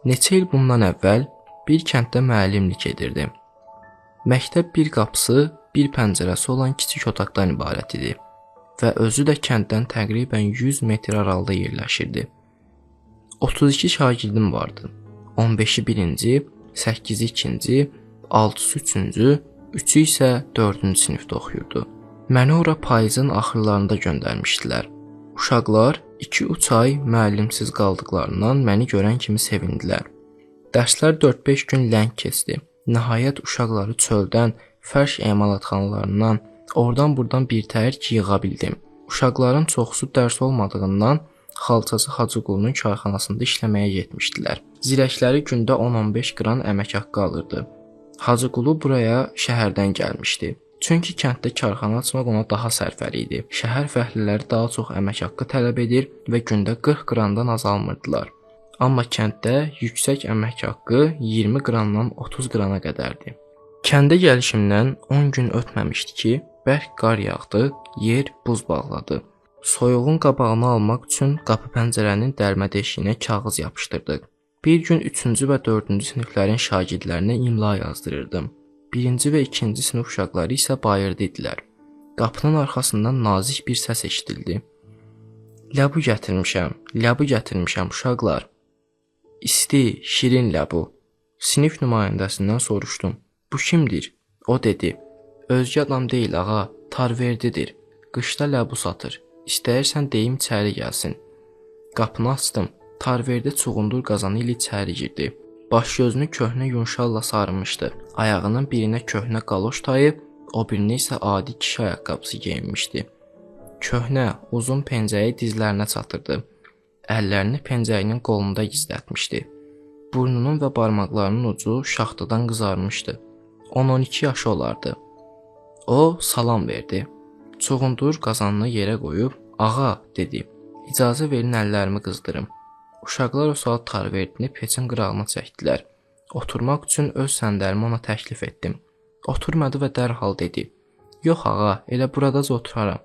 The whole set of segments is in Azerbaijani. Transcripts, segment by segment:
Neçə il bundan əvvəl bir kənddə müəllimlik edirdim. Məktəb bir qapısı, bir pəncərəsi olan kiçik otaqdan ibarət idi və özü də kənddən təqribən 100 metr aralıda yerləşirdi. 32 şagirdim vardı. 15-i birinci, 8-i ikinci, 6-sı üçüncü, 3-ü isə 4-cü sinifdə oxuyurdu. Məni ora payızın axırlarında göndərmişdilər. Uşaqlar 2-3 ay müəllimsiz qaldıqlarından məni görən kimi sevindilər. Dərslər 4-5 gün ləng keçdi. Nəhayət uşaqları çöldən, fərş emalatxanalarından, oradan-buradan birtəhər ki yığa bildim. Uşaqların çoxusu dərs olmadığından xalçası Hacıqulunun çayxanasında işləməyə getmişdilər. Zirəkləri gündə 10-15 qram əmək haqqı alırdı. Hacıqulu buraya şəhərdən gəlmişdi. Çünki kənddə karxana açmaq ona daha sərfəli idi. Şəhər fəhlələri daha çox əmək haqqı tələb edir və gündə 40 qramdan az almırdılar. Amma kənddə yüksək əmək haqqı 20 qramdan 30 qrama qədərdir. Kəndə gəlişimdən 10 gün ötməmişdi ki, bərk qar yağdı, yer buz bağladı. Soyuğun qabağını almaq üçün qapı pəncərənin dəlmə deşiyinə kağız yapışdırdıq. Bir gün 3-cü və 4-cü siniflərin şagirdlərinə imla yazdırırdım. 1-ci və 2-ci sinif uşaqları isə bayırda idilər. Qapının arxasından nazik bir səs eşidildi. Ləbu gətirmişəm uşaqlar. İsti, şirin ləbu. Sinif nümayəndəsindən soruşdum. Bu kimdir? O dedi. Özgə adam deyil ağa, tarverdidir. Qışda ləbu satır. İstəyirsən deyim içəri gəlsin. Qapını açdım. Tarverdi çuğundur qazanı ilə içəri girdi. Baş gözünü köhnə yunşalla sarmışdı. Ayağının birinə köhnə qaloş tayıb, o birinə isə adi kişi ayaqqabısı geyinmişdi. Köhnə, uzun pencəyi dizlərinə çatırdı. Əllərini pencəyinin qolunda gizlətmişdi. Burnunun və barmaqlarının ucu şaxtadan qızarmışdı. 10-12 yaşı olardı. O salam verdi. Çuğundur qazanını yerə qoyub, ağa, dedi. İcazə verin əllərimi qızdırım. Uşaqlar o saat tarverdini peçin qırağına çəkdilər. Oturmaq üçün öz səndəlimi ona təklif etdim. Oturmadı və dərhal dedi. Yox ağa, elə buradaca oturaram.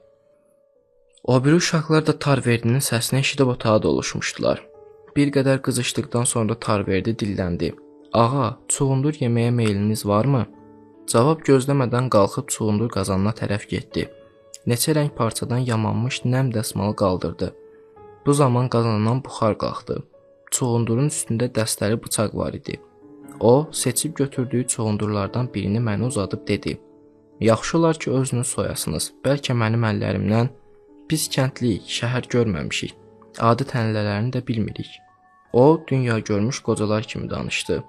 O biri uşaqlar da tarverdinin səsini eşidib otağa doluşmuşdular. Bir qədər qızışdıqdan sonra tarverdi dilləndi. Ağa, çuğundur yeməyə meyliniz varmı? Cavab gözləmədən qalxıb çuğundur qazanına tərəf getdi. Neçə rəng parçadan yamanmış nəm dəsmalı qaldırdı. Bu zaman qazandan buxar qalxdı. Çuğundurun üstündə dəstəli bıçaq var idi. O, seçib götürdüyü çuğundurlardan birini mənə uzadıb dedi. Yaxşı olar ki, özünüz soyasınız. Bəlkə mənim əllərimdən biz kəndliyik, şəhər görməmişik. Adı-tənələlərini də bilmirik. O, dünya görmüş qocalar kimi danışdı.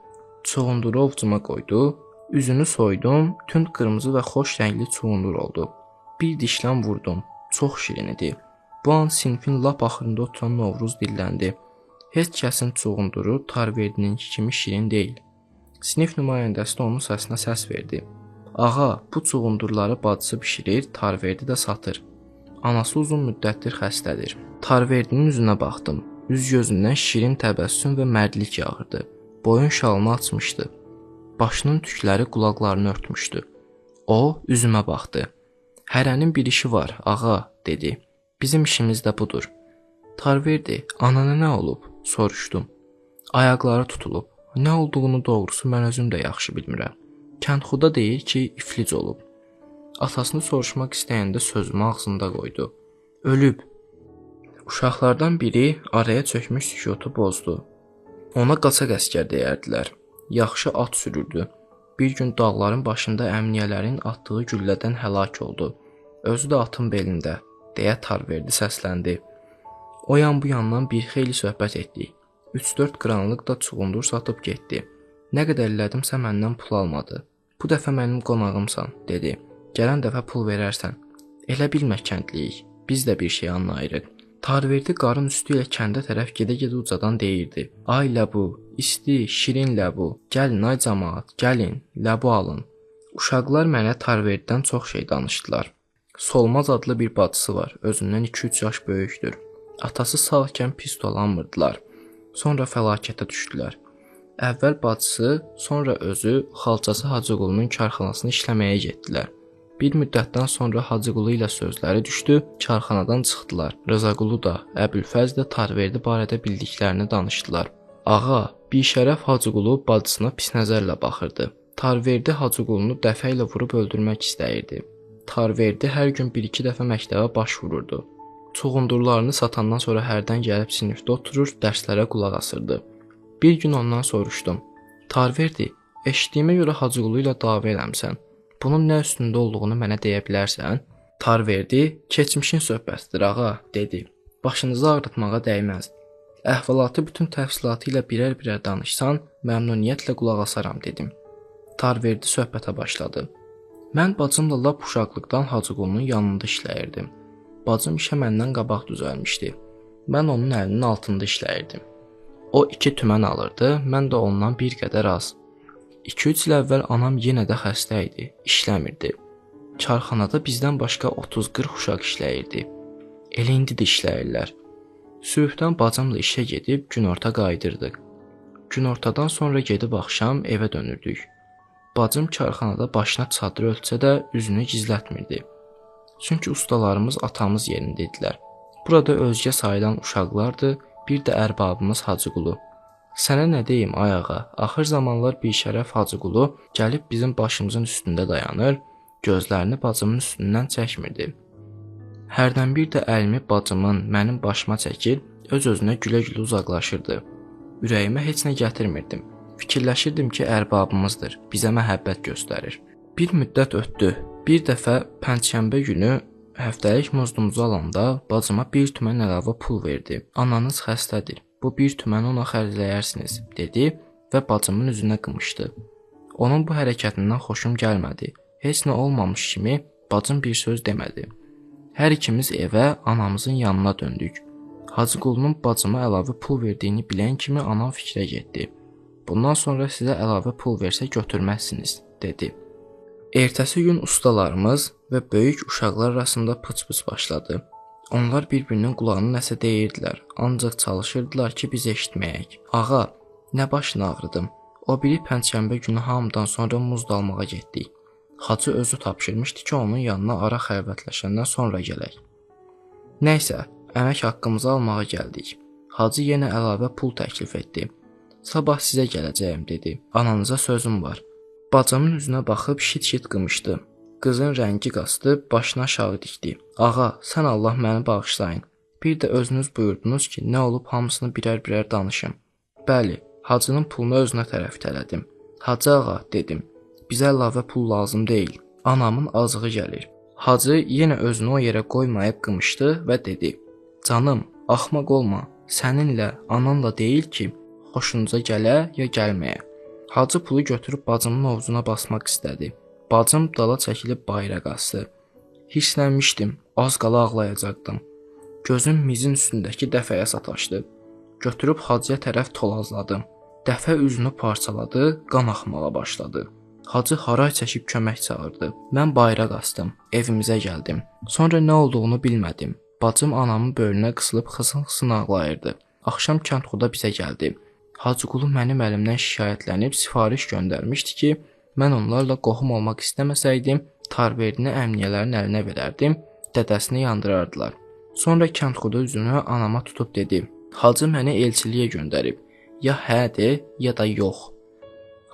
Çuğunduru ovcuma qoydu. Üzünü soydum, tünd qırmızı və xoş rəngli çuğundur oldu. Bir dişləm vurdum. Çox şirin idi. Bu an sinifin lap axırında oturan Novruz dilləndi. Heç kəsin çuğunduru tarverdininki kimi şirin deyil. Sinif nümayəndəsi də onun səsinə səs verdi. Ağa, bu çuğundurları bacısı bişirir, tarverdi də satır. Anası uzun müddətdir xəstədir. Tarverdinin üzünə baxdım. Üz gözündən şirin təbəssüm və mərdlik yağırdı. Boyun şalını açmışdı. Başının tükləri qulaqlarını örtmüşdü. O, üzümə baxdı. Hərənin bir işi var, ağa, dedi. Bizim işimiz də budur. Tarverdi, anana nə olub? Soruşdum. Ayaqları tutulub. Nə olduğunu doğrusu mən özüm də yaxşı bilmirəm. Kəndxuda deyir ki, iflic olub. Atasını soruşmaq istəyəndə sözümü ağzında qoydu. Ölüb. Uşaqlardan biri araya çökmüş sükutu pozdu. Ona qaçaq əsgər deyərdilər. Yaxşı at sürürdü. Bir gün dağların başında əmniyyələrin atdığı güllədən həlak oldu. Özü də atın belində, deyə tarverdi səsləndi. O yan bu yandan bir xeyli söhbət etdik. 3-4 qranlıq da çuğundur satıb getdi. Nə qədər elədimsə məndən pul almadı. Bu dəfə mənim qonağımsan, dedi. Gələn dəfə pul verərsən. Elə bilmə kəndliyik, biz də bir şey anlayırıq. Tarverdi qarın üstü ilə kəndə tərəf gedə-gedə ucadan deyirdi. Ay ləbu, isti, şirin ləbu, gəlin ay camaat, gəlin, ləbu alın. Uşaqlar mənə tarverdidən çox şey danışdılar. Solmaz adlı bir bacısı var, özündən 2-3 yaş böyükdür. Atası sağkən pis dolanmırdılar. Sonra fəlakətə düşdülər. Əvvəl bacısı, sonra özü xalçası Hacıqulunun karxanasına işləməyə getdilər. Bir müddətdən sonra Hacıqulu ilə sözləri düşdü, karxanadan çıxdılar. Rızaqulu da, Əbülfəz də Tarverdi barədə bildiklərini danışdılar. Ağa, Bişərəf Hacıqulu bacısına pis nəzərlə baxırdı. Tarverdi Hacıqulunu dəfə ilə vurub öldürmək istəyirdi. Tarverdi hər gün 1-2 dəfə məktəbə baş vururdu. Çuğundurlarını satandan sonra hərdən gəlib sinifdə oturur, dərslərə qulaq asırdı. Bir gün ondan soruşdum. Tarverdi, eşitdiyimə görə Hacıqulu ilə dava eləmsən. Bunun nə üstündə olduğunu mənə deyə bilərsən? Tarverdi, keçmişin söhbətidir ağa, dedi. Başınızı ağrıtmağa dəyməz. Əhvalatı bütün təfsilatı ilə birər-birər danışsan, məmnuniyyətlə qulaq asaram, dedim. Tarverdi söhbətə başladı. Mən bacımla lap uşaqlıqdan Hacıqulunun yanında işləyirdim. Bacım işə məndən qabaq düzəlmişdi. Mən onun əlinin altında işləyirdim. O 2 tümən alırdı, mən də ondan bir qədər az. 2-3 il əvvəl anam yenə də xəstə idi, işləmirdi. Çarxanada bizdən başqa 30-40 uşaq işləyirdi. Elə indi də işləyirlər. Sübhdən bacımla işə gedib günorta qayıdırdıq. Günortadan sonra gedib axşam evə dönürdük. Bacım çarxanada başına çadır ölçsə də üzünü gizlətmirdi. Çünki ustalarımız atamız yerində idilər. Burada özgə sayılan uşaqlardı, bir də ərbabımız Hacıqulu. Sənə nə deyim ay ağa, axır zamanlar Bişərəf Hacıqulu gəlib bizim başımızın üstündə dayanır, gözlərini bacımın üstündən çəkmirdi. Hərdən bir də əlimi bacımın, mənim başıma çəkir, öz-özünə gülə-gülə uzaqlaşırdı. Ürəyimə heç nə gətirmirdim. Fikirləşirdim ki, ərbabımızdır, bizə məhəbbət göstərir. Bir müddət ötdü. Bir dəfə pənçşənbə günü həftəlik muzdumuzu alanda bacıma 1 tümən əlavə pul verdi. Ananız xəstədir, bu 1 tüməni ona xərcləyərsiniz, dedi və bacımın üzünə qımışdı. Onun bu hərəkətindən xoşum gəlmədi. Heç nə olmamış kimi bacım bir söz demədi. Hər ikimiz evə, anamızın yanına döndük. Hacıqulunun bacıma əlavə pul verdiyini bilən kimi anam fikrə getdi. Bundan sonra sizə əlavə pul versə götürməzsiniz, dedi. Ertəsi gün ustalarımız və böyük uşaqlar arasında pıç-pıç başladı. Onlar bir-birinin qulağına nəsə deyirdilər, ancaq çalışırdılar ki, biz eşitməyək. Ağa, nə başını ağrıdım. O biri pənçşənbə günü hamıdan sonra muz dalmağa getdik. Hacı özü tapşırmışdı ki, onun yanına ara xəlvətləşəndən sonra gələk. Nəysə, əmək haqqımızı almağa gəldik. Hacı yenə əlavə pul təklif etdi. Sabah sizə gələcəyəm, dedi. Ananıza sözüm var. Bacamın üzünə baxıb şit-şit qımışdı. Qızın rəngi qaçdı, başını aşağı dikdi. Ağa, sən Allah məni bağışlayın. Bir də özünüz buyurdunuz ki, nə olub hamısını birər-birər danışım. Bəli, hacının pulunu özünə tərəf itələdim. Hacı ağa, dedim. Bizə əlavə pul lazım deyil. Anamın azığı gəlir. Hacı yenə özünü o yerə qoymayıb qımışdı və dedi. Canım, axmaq olma. Səninlə, ananla deyil ki, xoşunuza gələ ya gəlməyə. Hacı pulu götürüb bacımın ovcuna basmaq istədi. Bacım dala çəkilib bayıra qaçdı. Hirslənmişdim, az qala ağlayacaqdım. Gözüm mizin üstündəki dəfəyə sataşdı. Götürüb hacıya tərəf tolazladım. Dəfə üzünü parçaladı, qan axmağa başladı. Hacı haray çəkib kömək çağırdı. Mən bayıra qaçdım, evimizə gəldim. Sonra nə olduğunu bilmədim. Bacım anamın böyrünə qısılıb xısın-xısın ağlayırdı. Axşam kəndxuda bizə gəldi. Hacıqulu mənim əlimdən şikayətlənib sifariş göndərmişdi ki, mən onlarla qohum olmaq istəməsəydim, Tarverdini əmniyyələrin əlinə verərdim, dədəsini yandırardılar. Sonra kəndxuda üzünü anama tutub dedi, Hacı məni elçiliyə göndərib, ya hə de, ya da yox.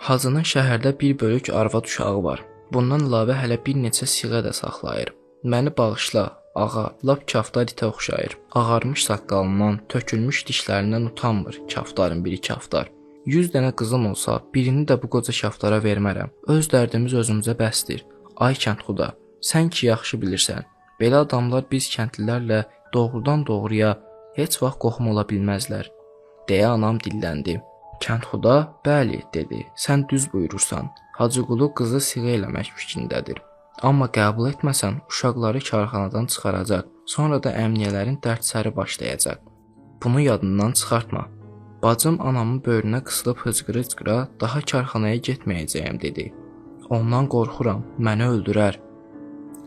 Hacının şəhərdə bir bölük arvad uşağı var. Bundan əlavə hələ bir neçə siğə də saxlayır. Məni bağışla, ağa, lap kaftar itə oxşayır. Ağarmış saqqalından, tökülmüş dişlərindən utanmır, kaftarın biri kaftar. 100 dənə qızım olsa, birini də bu qoca kaftara vermərəm. Öz dərdimiz özümüzə bəsdir. Ay kəndxuda, sən ki yaxşı bilirsən, belə adamlar biz kəndlilərlə doğrudan doğruya heç vaxt qohum ola bilməzlər, deyə anam dilləndi. Kəndxuda, bəli, dedi, sən düz buyurursan, Hacıqulu qızı siğə eləmək fikrindədir. Amma qəbul etməsən, uşaqları karxanadan çıxaracaq, sonra da əmniyyələrin dərd-səri başlayacaq. Bunu yadından çıxartma. Bacım anamın böyrünə qısılıb hıçqıra-hıçqıra daha karxanaya getməyəcəyəm, dedi. Ondan qorxuram, məni öldürər.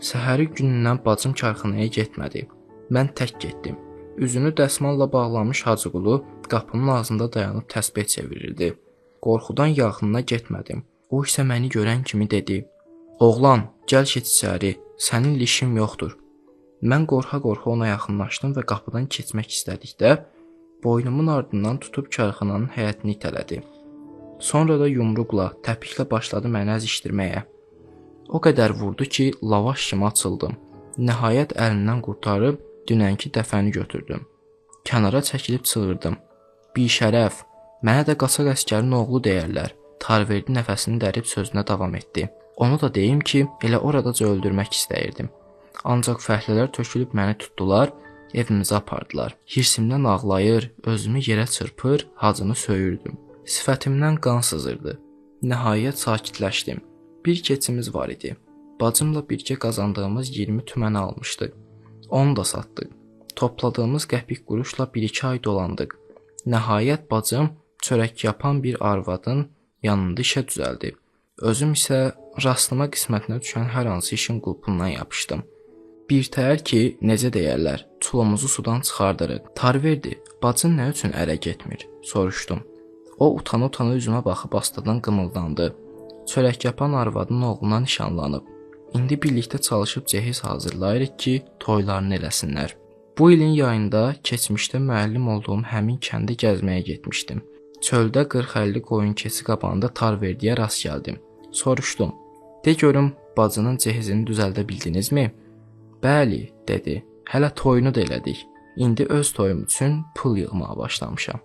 Səhəri günündən bacım karxanaya getmədi. Mən tək getdim. Üzünü dəsmalla bağlamış Hacıqulu qapının ağzında dayanıb təsbeh çevirirdi. Qorxudan yaxınına getmədim. O isə məni görən kimi dedi. Oğlan, gəl keç içəri, sənin işin yoxdur. Mən qorxa-qorxa ona yaxınlaşdım və qapıdan keçmək istədikdə, Boynumun ardından tutub karxananın həyətini itələdi. Sonra da yumruqla, təpiklə başladı məni əzişdirməyə. O qədər vurdu ki, lavaş kimi açıldım. Nəhayət əlindən qurtarıb dünənki dəfəni götürdüm. Kənara çəkilib çığırdım. Bişərəf, mənə də qaçaq əsgərin oğlu deyərlər. Tarverdi nəfəsini dərib sözünə davam etdi. Onu da deyim ki, elə oradaca öldürmək istəyirdim. Ancaq fəhlələr tökülüb məni tutdular, evimizə apardılar. Hirsimdən ağlayır, özümü yerə çırpır, hacını söyürdüm. Sifətimdən qan sızırdı. Nəhayət sakitləşdim. Bir keçimiz var idi. Bacımla birgə qazandığımız 20 tüməni almışdıq. Onu da satdıq. Topladığımız qəpik quruşla 1-2 ay dolandıq. Nəhayət bacım çörək yapan bir arvadın yanında işə düzəldi. Özüm isə rastıma qismətinə düşən hər hansı işin qulpundan yapışdım. Birtəhər ki, necə deyərlər, çulumuzu sudan çıxardırıq. Tarverdi, bacın nə üçün ərə getmir? Soruşdum. O utana-utana üzümə baxıb astadan qımıldandı. Çörək yapan arvadın oğluna nişanlanıb. İndi birlikdə çalışıb cehiz hazırlayırıq ki, toylarını eləsinlər. Bu ilin yayında keçmişdə müəllim olduğum həmin kəndə gəzməyə getmişdim. Çöldə 40-50 qoyun keçi qabağında Tarverdiyə rast gəldim. Soruşdum. De görüm, bacının cehizini düzəldə bildinizmi? Bəli, dedi. Hələ toyunu da elədik. İndi öz toyum üçün pul yığmağa başlamışam.